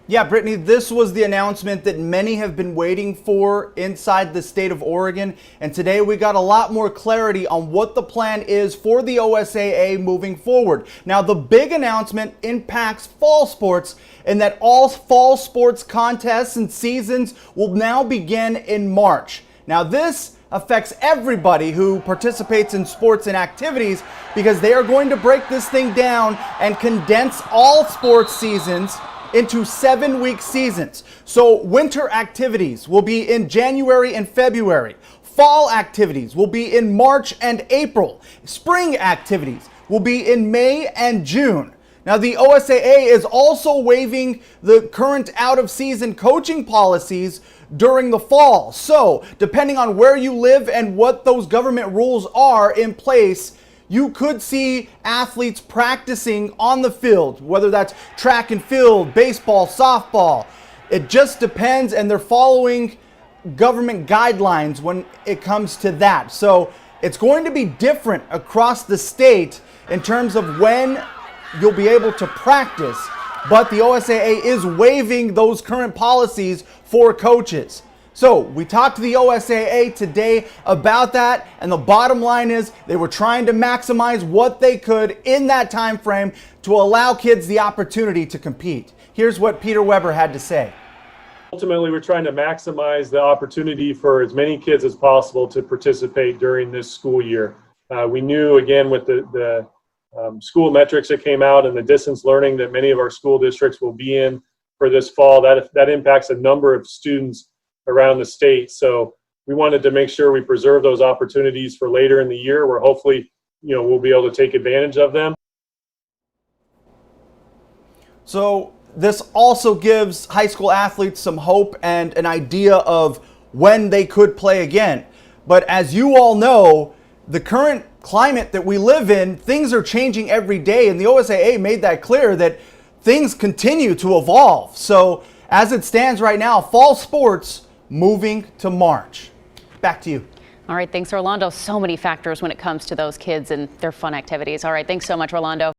Yeah, Brittany, this was the announcement that many have been waiting for inside the state of Oregon. And today we got a lot more clarity on what the plan is for the OSAA moving forward. Now, the big announcement impacts fall sports in that all fall sports contests and seasons will now begin in March. Now, this affects everybody who participates in sports and activities because they are going to break this thing down and condense all sports seasons into 7-week seasons. So winter activities will be in January and February. Fall activities will be in March and April. Spring activities will be in May and June. Now, the OSAA is also waiving the current out-of-season coaching policies during the fall. So, depending on where you live and what those government rules are in place, you could see athletes practicing on the field, whether that's track and field, baseball, softball. It just depends, and they're following government guidelines when it comes to that. So it's going to be different across the state in terms of when you'll be able to practice, but the OSAA is waiving those current policies for coaches. So we talked to the OSAA today about that, and the bottom line is they were trying to maximize what they could in that time frame to allow kids the opportunity to compete. Here's what Peter Weber had to say. Ultimately, we're trying to maximize the opportunity for as many kids as possible to participate during this school year. We knew, again, with the school metrics that came out and the distance learning that many of our school districts will be in for this fall, that impacts a number of students around the state. So we wanted to make sure we preserve those opportunities for later in the year where hopefully, we'll be able to take advantage of them. So this also gives high school athletes some hope and an idea of when they could play again. But as you all know, the current climate that we live in, things are changing every day, and the OSAA made that clear that things continue to evolve. So as it stands right now, fall sports moving to March. Back to you. All right, thanks, Orlando. So many factors when it comes to those kids and their fun activities. All right, thanks so much, Orlando.